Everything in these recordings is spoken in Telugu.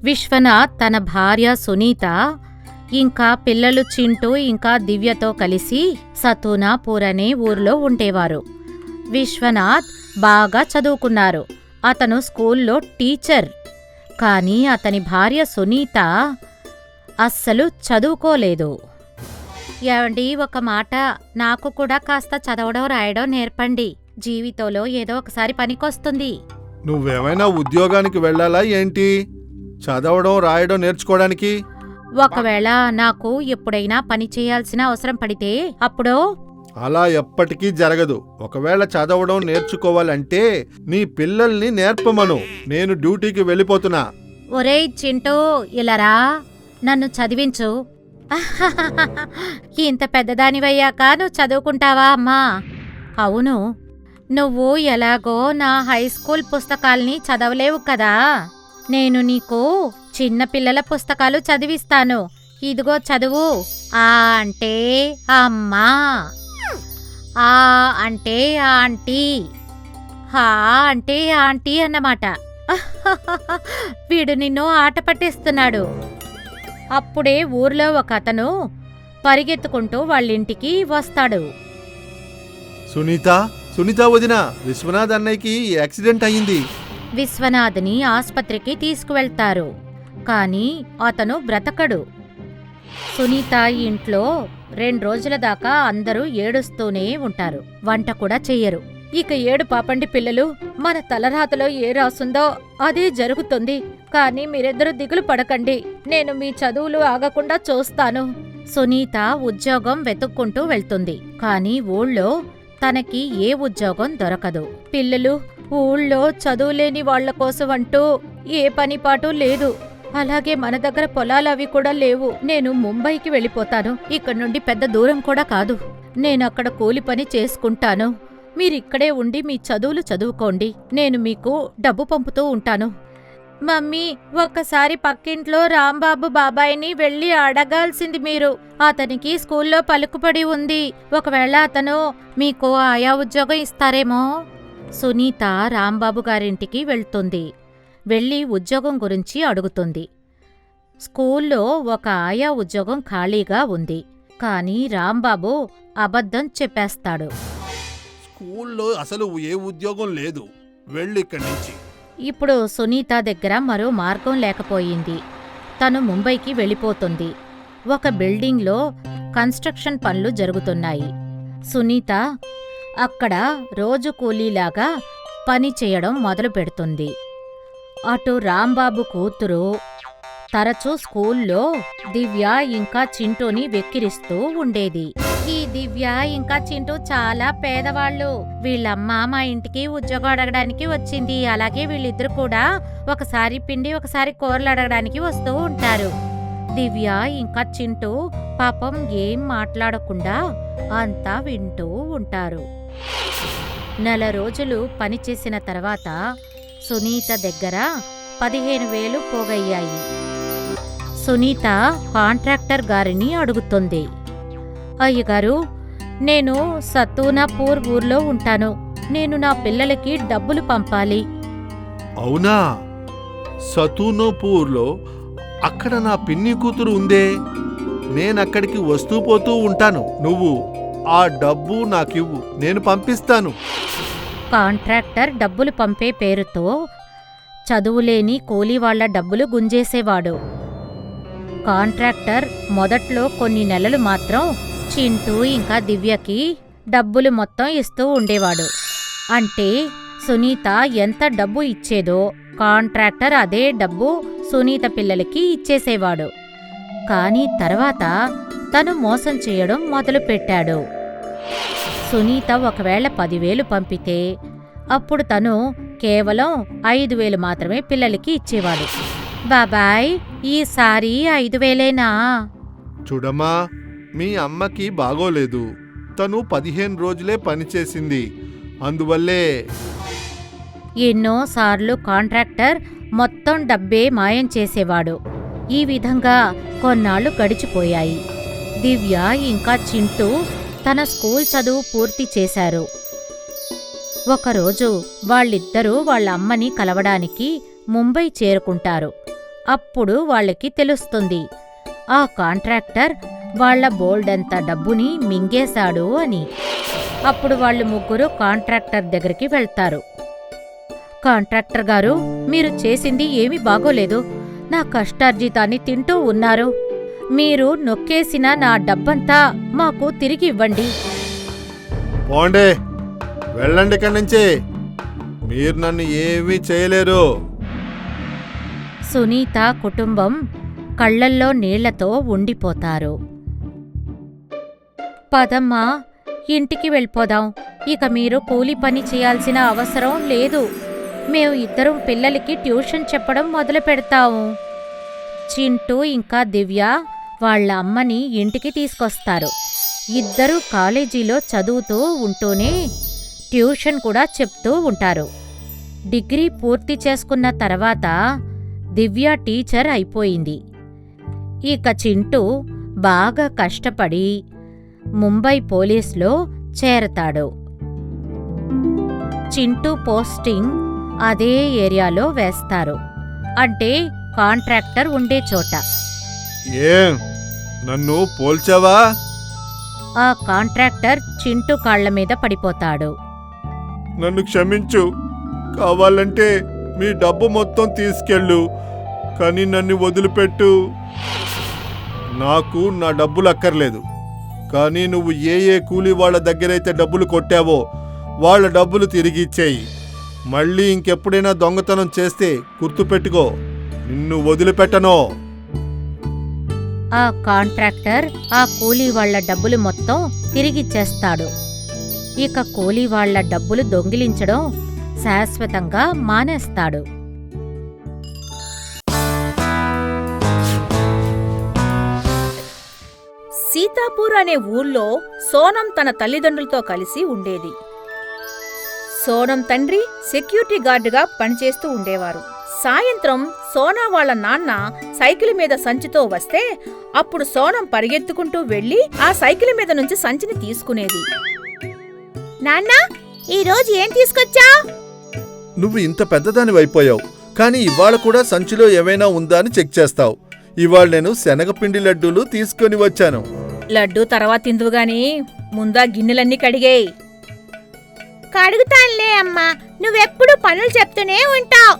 విశ్వనాథ్ తన భార్య సునీత ఇంకా పిల్లలు చింటూ ఇంకా దివ్యతో కలిసి సతూనాపూర్ అనే ఊర్లో ఉండేవారు. విశ్వనాథ్ బాగా చదువుకున్నారు. అతను స్కూల్లో టీచర్. కానీ అతని భార్య సునీత అస్సలు చదువుకోలేదు. ఏవండి, ఒక మాట, నాకు కూడా కాస్త చదవడం రాయడం నేర్పండి. జీవితంలో ఏదో ఒకసారి పనికొస్తుంది. నువ్వేమైనా ఉద్యోగానికి వెళ్ళాలా ఏంటి? చదవడం రాయడం నేర్చుకోవడానికి? ఒకవేళ నాకు ఎప్పుడైనా పని చేయాల్సిన అవసరం పడితే అప్పుడు? అలా ఎప్పటికీ జరగదు. ఒకవేళ చదవడం నేర్చుకోవాలంటే నీ పిల్లల్ని నేర్పమను. నేను డ్యూటీకి వెళ్ళిపోతున్నా. ఒరేయ్ చింటూ, ఇలారా, నన్ను చదివించు. ఇంత పెద్దదానివయ్యాక నువ్వు చదువుకుంటావా అమ్మా? అవును, నువ్వు ఎలాగో నా హైస్కూల్ పుస్తకాల్ని చదవలేవు కదా. నేను నీకు చిన్నపిల్లల పుస్తకాలు చదివిస్తాను. ఇదిగో చదువు. ఆ అంటే అమ్మా, ఆ అంటే ఆంటీ, హా అంటే ఆంటీ అన్నమాట. వీడు నిన్ను ఆట పట్టిస్తున్నాడు. అప్పుడే ఊర్లో ఒక అతను పరిగెత్తుకుంటూ వాళ్ళింటికి వస్తాడు. సునీత వదినా, విశ్వనాథ్ అన్నయ్యకి యాక్సిడెంట్ అయ్యింది. విశ్వనాథ్ని ఆస్పత్రికి తీసుకువెళ్తారు. కాని అతను బ్రతకడు. సునీత ఇంట్లో 2 రోజుల దాకా అందరూ ఏడుస్తూనే ఉంటారు. వంట కూడా చెయ్యరు. ఇక ఏడు పాపండి పిల్లలు, మన తలరాతలో ఏ రాసుందో అదే జరుగుతుంది. కానీ మీరిద్దరూ దిగులు పడకండి, నేను మీ చదువులు ఆగకుండా చూస్తాను. సునీత ఉద్యోగం వెతుక్కుంటూ వెళ్తుంది. కాని ఊళ్ళో తనకి ఏ ఉద్యోగం దొరకదు. పిల్లలు, ఊళ్ళో చదువులేని వాళ్ల కోసం అంటూ ఏ పనిపాటు లేదు. అలాగే మన దగ్గర పొలాలవి కూడా లేవు. నేను ముంబైకి వెళ్ళిపోతాను. ఇక్కడి నుండి పెద్ద దూరం కూడా కాదు. నేనక్కడ కూలి పని చేసుకుంటాను. మీరిక్కడే ఉండి మీ చదువులు చదువుకోండి. నేను మీకు డబ్బు పంపుతూ ఉంటాను. మమ్మీ, ఒక్కసారి పక్కింట్లో రాంబాబు బాబాయిని వెళ్ళి అడగాల్సింది మీరు. అతనికి స్కూల్లో పలుకుబడి ఉంది. ఒకవేళ అతను మీకు ఆయా ఉద్యోగం ఇస్తారేమో. సునీత రాంబాబు గారింటికి వెళ్తుంది. వెళ్ళి ఉద్యోగం గురించి అడుగుతుంది. స్కూల్లో ఒక ఆయా ఉద్యోగం ఖాళీగా ఉంది. కాని రాంబాబు అబద్ధం చెప్పేస్తాడు. స్కూల్లో అసలు ఏ ఉద్యోగం లేదు, వెళ్ళిక్కడి నుంచి. ఇప్పుడు సునీత దగ్గర మరో మార్గం లేకపోయింది. తను ముంబైకి వెళ్ళిపోతుంది. ఒక బిల్డింగ్లో కన్స్ట్రక్షన్ పనులు జరుగుతున్నాయి. సునీత అక్కడ రోజు కూలీలాగా పని చేయడం మొదలు పెడుతుంది. అటు రాంబాబు కూతురు తరచూ స్కూల్లో దివ్య ఇంకా చింటూని వెక్కిరిస్తూ ఉండేది. ఈ దివ్య ఇంకా చింటూ చాలా పేదవాళ్ళు. వీళ్ళమ్మ మా ఇంటికి ఉద్యోగం అడగడానికి వచ్చింది. అలాగే వీళ్ళిద్దరు కూడా ఒకసారి పిండి ఒకసారి కూరలు అడగడానికి వస్తూ ఉంటారు. దివ్య ఇంకా చింటూ పాపం ఏం మాట్లాడకుండా అంతా వింటూ ఉంటారు. 4 రోజులు పనిచేసిన తర్వాత సునీత దగ్గర 15,000 పోగయ్యాయి. సునీత కాంట్రాక్టర్ గారిని అడుగుతుంది. అయ్యగారు, నేను సతూనాపూర్ ఊర్లో ఉంటాను. నేను నా పిల్లలకి డబ్బులు పంపాలి. అవునా? సతూనాపూర్లో అక్కడ నా పిన్ని కూతురు ఉందే. నేనక్కడికి వస్తూ పోతూ ఉంటాను. నువ్వు ఆ డబ్బు నాకివ్వు, నేను పంపిస్తాను. కాంట్రాక్టర్ డబ్బులు పంపే పేరుతో చదువులేని కూలీవాళ్ల డబ్బులు గుంజేసేవాడు. కాంట్రాక్టర్ మొదట్లో కొన్ని నెలలు మాత్రం చింటూ ఇంకా దివ్యకి డబ్బులు మొత్తం ఇస్తూ ఉండేవాడు. అంటే సునీత ఎంత డబ్బు ఇచ్చేదో కాంట్రాక్టర్ అదే డబ్బు సునీత పిల్లలకి ఇచ్చేసేవాడు. కాని తర్వాత తను మోసం చేయడం మొదలుపెట్టాడు. సునీత ఒకవేళ 10,000 పంపితే అప్పుడు తను కేవలం 5,000 మాత్రమే పిల్లలకి ఇచ్చేవాడు. బాబాయ్, ఈసారి 5,000ఏనా? చూడమ్మా, మీ అమ్మకి బాగోలేదు. తను 15 రోజులే పనిచేసింది. అందువల్లే ఎన్నోసార్లు కాంట్రాక్టర్ మొత్తం డబ్బే మాయం చేసేవాడు. ఈ విధంగా కొన్నాళ్లు గడిచిపోయాయి. దివ్య ఇంకా చింటూ తన స్కూల్ చదువు పూర్తి చేశారు. ఒకరోజు వాళ్ళిద్దరూ వాళ్ళ అమ్మని కలవడానికి ముంబై చేరుకుంటారు. అప్పుడు వాళ్ళకి తెలుస్తుంది ఆ కాంట్రాక్టర్ వాళ్ళ బోల్డంత డబ్బుని మింగేశాడు అని. అప్పుడు వాళ్ళు ముగ్గురు కాంట్రాక్టర్ దగ్గరికి వెళ్తారు. కాంట్రాక్టర్ గారు, మీరు చేసింది ఏమీ బాగోలేదు. నా కష్టార్జితాన్ని తింటూ ఉన్నారు. మీరు నొక్కేసిన నా డబ్బంతా మాకు తిరిగి ఇవ్వండి. పోండే, వెళ్ళండి ఇక్కడి నుంచి. మీరు నన్ను ఏమీ చేయలేరు. సునీత కుటుంబం కళ్ళల్లో నీళ్లతో ఉండిపోతారు. పదమ్మా, ఇంటికి వెళ్ళిపోదాం. ఇక మీరు కూలి పని చేయాల్సిన అవసరం లేదు. మేము ఇద్దరం పిల్లలకి ట్యూషన్ చెప్పడం మొదలు పెడతాము. చింటూ ఇంకా దివ్య వాళ్ళ అమ్మని ఇంటికి తీసుకొస్తారు. ఇద్దరూ కాలేజీలో చదువుతూ ఉంటూనే ట్యూషన్ కూడా చెప్తూ ఉంటారు. డిగ్రీ పూర్తి చేసుకున్న తర్వాత దివ్య టీచర్ అయిపోయింది. ఇక చింటూ బాగా కష్టపడి ముంబై పోలీస్లో చేరతాడు. చింటూ పోస్టింగ్ అదే ఏరియాలో వేస్తారు, అంటే కాంట్రాక్టర్ ఉండే చోట. ఏం నన్ను పోల్చావా? ఆ కాంట్రాక్టర్ చింటూ కాళ్ల మీద పడిపోతాడు. నన్ను క్షమించు. కావాలంటే మీ డబ్బు మొత్తం తీసుకెళ్ళు, కానీ నన్ను వదిలిపెట్టు. నాకు నా డబ్బులు అక్కర్లేదు. కానీ నువ్వు ఏ కూలీ వాళ్ళ దగ్గరైతే డబ్బులు కొట్టావో వాళ్ళ డబ్బులు తిరిగి ఇచ్చేయి. మళ్ళీ ఇంకెప్పుడైనా దొంగతనం చేస్తే గుర్తుపెట్టుకో, నిన్ను వదిలిపెట్టను. ఆ కాంట్రాక్టర్ ఆ కూలీ వాళ్ల డబ్బులు మొత్తం తిరిగిచ్చేస్తాడు. ఇక కూలీ వాళ్ల డబ్బులు దొంగిలించడం శాశ్వతంగా మానేస్తాడు. సీతాపూర్ అనే ఊర్లో సోనం తన తల్లిదండ్రులతో కలిసి ఉండేది. సోనం తండ్రి సెక్యూరిటీ గార్డుగా పనిచేస్తూ ఉండేవారు. సాయంత్రం సోనా వాళ్ళ నాన్న సైకిల్ మీద సంచితో వస్తే అప్పుడు సోనం పరిగెత్తుకుంటూ వెళ్లి ఆ సైకిల్ మీద నుంచి సంచిని తీసుకునేది. నాన్నా, ఈరోజు ఏం తీసుకొచ్చా? నువ్వు ఇంత పెద్దదానివైపోయావు, కానీ ఇవాళ కూడా సంచిలో ఏమైనా ఉందా అని చెక్ చేస్తావు. ఇవాళ నేను శనగపిండి లడ్డూలు తీసుకొని వచ్చాను. లడ్డూ తర్వాత తిందువుగాని ముందా గిన్నెలన్నీ కడిగేయ్. కడుగుతానులే అమ్మా, నువ్వెప్పుడు పనులు చెప్తూనే ఉంటావు.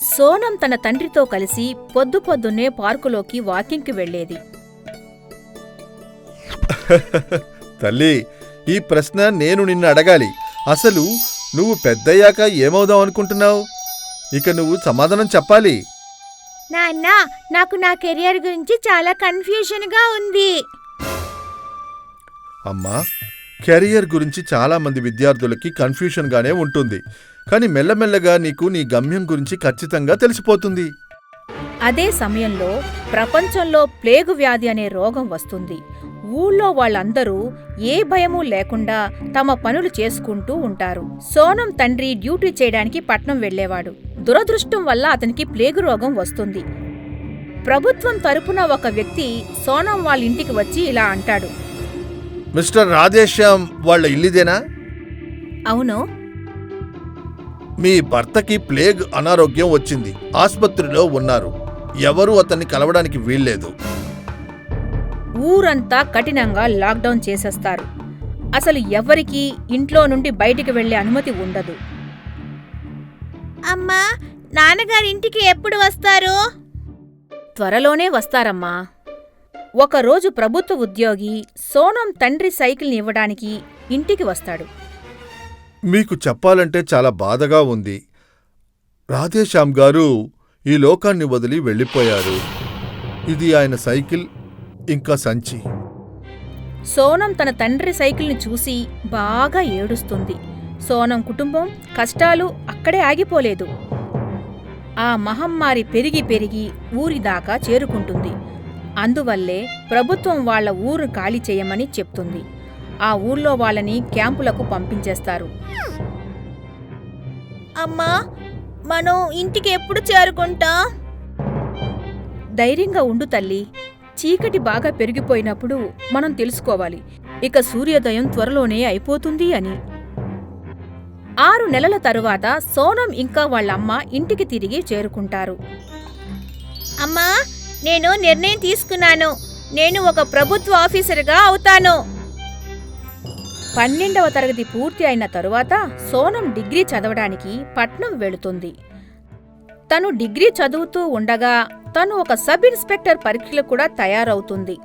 సోనం తన తండ్రితో కలిసి పొద్దున్నే పార్కులోకి వాకింగ్కి వెళ్లేది. తల్లి, ఈ ప్రశ్న నేను నిన్ను అడగాలి. అసలు నువ్వు పెద్దయ్యాక ఏమవుదాం అనుకుంటున్నావు? ఇక నువ్వు సమాధానం చెప్పాలి. నాన్న, నాకు నా కెరియర్ గురించి చాలా కన్ఫ్యూజన్గా ఉంది. అమ్మా, కెరియర్ గురించి చాలా మంది విద్యార్థులకి కన్ఫ్యూషన్గానే ఉంటుంది. కానీ మెల్లమెల్లగా నీకు నీ గమ్యం గురించి ఖచ్చితంగా తెలిసిపోతుంది. అదే సమయంలో ప్రపంచంలో ప్లేగు వ్యాధి అనే రోగం వస్తుంది. ఊళ్ళో వాళ్ళందరూ ఏ భయమూ లేకుండా తమ పనులు చేసుకుంటూ ఉంటారు. సోనం తండ్రి డ్యూటీ చేయడానికి పట్నం వెళ్లేవాడు. దురదృష్టం వల్ల అతనికి ప్లేగు రోగం వస్తుంది. ప్రభుత్వం తరపున ఒక వ్యక్తి సోనం వాళ్ళింటికి వచ్చి ఇలా అంటాడు. మిస్టర్ రాధేశ్యామ్ వాళ్ళ ఇల్లుదేనా? అవును. మీ భర్తకి ప్లేగ్ అనారోగ్యం వచ్చింది, ఆస్పత్రిలో ఉన్నారు. ఎవరూ అతన్ని కలవడానికి వీల్లేదు. ఊరంతా కఠినంగా లాక్డౌన్ చేసేస్తారు. అసలు ఎవరికీ ఇంట్లో నుండి బయటికి వెళ్లే అనుమతి ఉండదు. అమ్మా, నాన్నగారింటికి ఎప్పుడు వస్తారు? త్వరలోనే వస్తారమ్మా. ఒకరోజు ప్రభుత్వ ఉద్యోగి సోనం తండ్రి సైకిల్ని ఇవ్వడానికి ఇంటికి వస్తాడు. మీకు చెప్పాలంటే చాలా బాధగా ఉంది. రాధేశ్యామ్ గారు ఈ లోకాన్ని వదిలి వెళ్ళిపోయారు. ఇది ఆయన సైకిల్, ఇంకా సంచి. సోనం తన తండ్రి సైకిల్ని చూసి బాగా ఏడుస్తుంది. సోనం కుటుంబం కష్టాలు అక్కడే ఆగిపోలేదు. ఆ మహమ్మారి పెరిగి పెరిగి ఊరిదాకా చేరుకుంటుంది. అందువల్లే ప్రభుత్వం వాళ్ల ఊరు ఖాళీ చేయమని చెప్తుంది. ఆ ఊర్లో వాళ్ళని క్యాంపులకు పంపించేస్తారు. అమ్మా, మనం ఇంటికి ఎప్పుడు చేరుకుంటా? ధైర్యంగా ఉండు తల్లి. చీకటి బాగా పెరిగిపోయినప్పుడు మనం తెలుసుకోవాలి ఇక సూర్యోదయం త్వరలోనే అయిపోతుంది అని. 6 నెలల తరువాత సోనం ఇంకా వాళ్ళమ్మ ఇంటికి తిరిగి చేరుకుంటారు. అమ్మా, నేను నిర్ణయం తీసుకున్నాను. నేను ఒక ప్రభుత్వ ఆఫీసర్గా అవుతాను. 12వ తరగతి పూర్తి అయిన తరువాత సోనం డిగ్రీ చదవడానికి పట్నం వెళుతుంది. తను డిగ్రీ చదువుతూ ఉండగా తను ఒక సబ్ ఇన్స్పెక్టర్ పరీక్షలు కూడా తయారవుతుంది.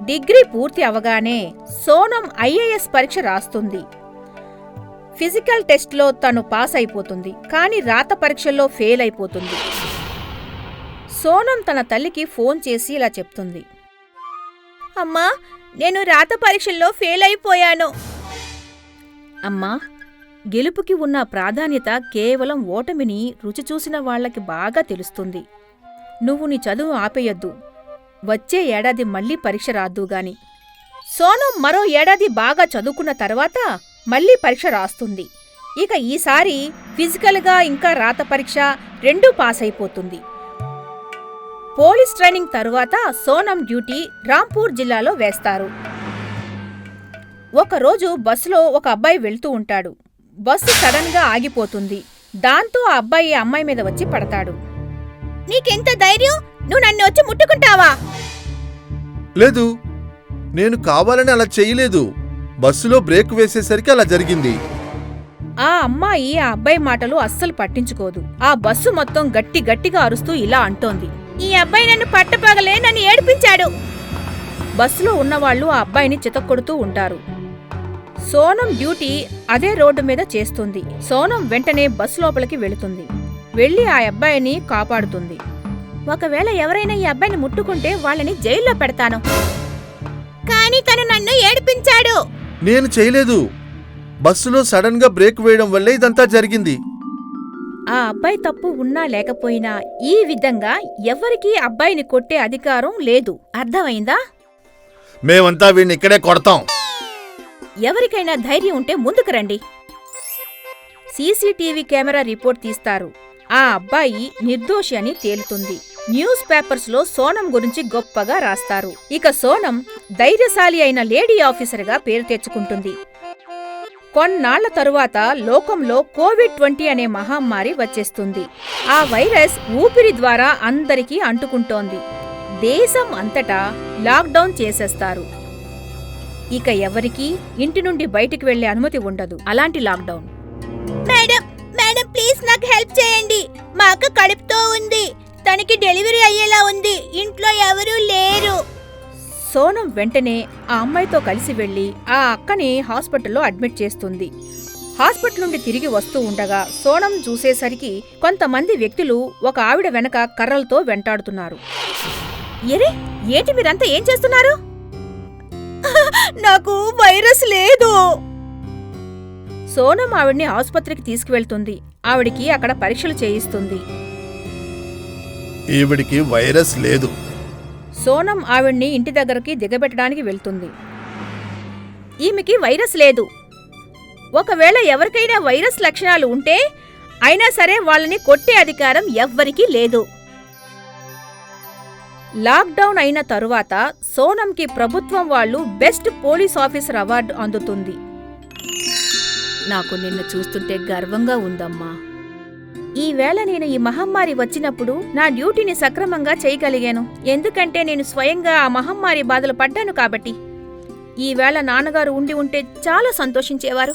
డిగ్రీ పూర్తి అవగానే సోనం ఐఏఎస్ పరీక్ష రాస్తుంది. ఫిజికల్ టెస్ట్లో తను పాస్ అయిపోతుంది, కానీ రాత పరీక్షల్లో ఫెయిల్ అయిపోతుంది. సోనం తన తల్లికి ఫోన్ చేసి ఇలా చెప్తుంది. అమ్మా, నేను రాత పరీక్షల్లో ఫెయిల్ అయిపోయాను. అమ్మా, గెలుపుకి ఉన్న ప్రాధాన్యత కేవలం ఓటమిని రుచి చూసిన వాళ్లకి బాగా తెలుస్తుంది. నువ్వు నీ చదువు ఆపేయొద్దు. వచ్చే ఏడాది మళ్లీ పరీక్ష రాద్దుగాని. సోనం మరో ఏడాది బాగా చదువుకున్న తర్వాత మళ్లీ పరీక్ష రాస్తుంది. ఇక ఈసారి ఫిజికల్గా ఇంకా రాత పరీక్ష రెండూ పాస్ అయిపోతుంది. పోలీస్ ట్రైనింగ్ తరువాత సోనం డ్యూటీ రాంపూర్ జిల్లాలో వేస్తారు. ఒకరోజు బస్సులో ఒక అబ్బాయి వెళ్తూ ఉంటాడు. బస్సు సడన్ గా ఆగిపోతుంది. దాంతో ఆ అబ్బాయి అమ్మాయి మీద వచ్చి పడతాడు. నీకెంత ధైర్యం? నువ్వు నన్ను వచ్చి ముట్టుకుంటావా? లేదు, నేను కావాలని అలా చేయలేదు. బస్సులో బ్రేక్ వేసేసరికి అలా జరిగింది. ఆ అమ్మాయి ఆ అబ్బాయి మాటలు అస్సలు పట్టించుకోదు. ఆ బస్సు మొత్తం గట్టిగా అరుస్తూ ఇలా అంటోంది. ఈ అబ్బాయి నన్ను పట్టపగలే నన్ను ఏడిపించాడు. బస్సులో ఉన్నవాళ్లు ఆ అబ్బాయిని చితక్కొడుతూ ఉంటారు. సోనం డ్యూటీ అదే రోడ్డు మీద చేస్తుంది. సోనం వెంటనే బస్సు లోపలికి వెళుతుంది. వెళ్లి ఆ అబ్బాయిని కాపాడుతుంది. ఒకవేళ ఎవరైనా ఈ అబ్బాయిని ముట్టుకుంటే వాళ్ళని జైల్లో పెడతాను. కానీ తను నన్ను ఏడిపించాడు. నేను చేయలేదు. బస్సులో సడన్ గా బ్రేక్ వేయడం వల్లే ఇదంతా జరిగింది. ఆ అబ్బాయి తప్పు ఉన్నా లేకపోయినా ఈ విధంగా ఎవరికీ అబ్బాయిని కొట్టే అధికారం లేదు. అర్థమైందా? మేమంతా వీడిని ఇక్కడే కొడతాం. ఎవరికైనా ధైర్యం ఉంటే ముందుకు రండి. సీసీటీవీ కెమెరా రిపోర్ట్ తీస్తారు. ఆ అబ్బాయి నిర్దోషి అని తేలుతుంది. న్యూస్ పేపర్స్లో సోనం గురించి గొప్పగా రాస్తారు. ఇక సోనం ధైర్యశాలి అయిన లేడీ ఆఫీసర్గా పేరు తెచ్చుకుంటుంది. కొన్నాళ్ల తరువాత లోకంలో కోవిడ్-20 అనే మహమ్మారి వచ్చేస్తుంది. ఆ వైరస్ ఊపిరి ద్వారా అందరికీ అంటుకుంటోంది. దేశం అంతటా లాక్డౌన్ చేసేస్తారు. ఇక ఎవరికీ ఇంటి నుండి బయటికి వెళ్లే అనుమతి ఉండదు. అలాంటి లాక్డౌన్. మేడం ప్లీజ్ నాకు హెల్ప్ చేయండి. మా అక్క కడుపుతో ఉంది. తనకి డెలివరీ అయ్యేలా ఉంది. ఇంట్లో ఎవరూ లేరు. సోనం వెంటనే ఆ అమ్మాయితో కలిసి వెళ్లి ఆ అక్కని హాస్పిటల్లో అడ్మిట్ చేస్తుంది. హాస్పిటల్ నుండి తిరిగి వస్తూ ఉండగా సోనం చూసేసరికి కొంతమంది వ్యక్తులు ఒక ఆవిడ వెనక కర్రలతో వెంటాడుతున్నారు. ఎరే, ఏంటి మీరంతా ఏం చేస్తున్నారు? నాకు వైరస్ లేదు. సోనం ఆవిడ్ని ఆసుపత్రికి తీసుకువెళ్తుంది. ఆవిడికి అక్కడ పరీక్షలు చేయిస్తుంది. ఈవిడికి వైరస్ లేదు. సోనం ఆవిడ్ని ఇంటి దగ్గరికి దిగబెట్టడానికి వెళ్తుంది. ఈమెకి వైరస్ లేదు. ఒకవేళ ఎవరికైనా వైరస్ లక్షణాలు ఉంటే అయినా సరే వాళ్ళని కొట్టే అధికారం ఎవ్వరికీ లేదు. లాక్డౌన్ అయిన తరువాత సోనంకి ప్రభుత్వం వాళ్ళు బెస్ట్ పోలీస్ ఆఫీసర్ అవార్డు అందుతుంది. నాకు నిన్ను చూస్తుంటే గర్వంగా ఉందమ్మా. ఈవేళ నేను ఈ మహమ్మారి వచ్చినప్పుడు నా డ్యూటీని సక్రమంగా చేయగలిగాను. ఎందుకంటే నేను స్వయంగా ఆ మహమ్మారి బాధలు పడ్డాను కాబట్టి. ఈవేళ నాన్నగారు ఉండి ఉంటే చాలా సంతోషించేవారు.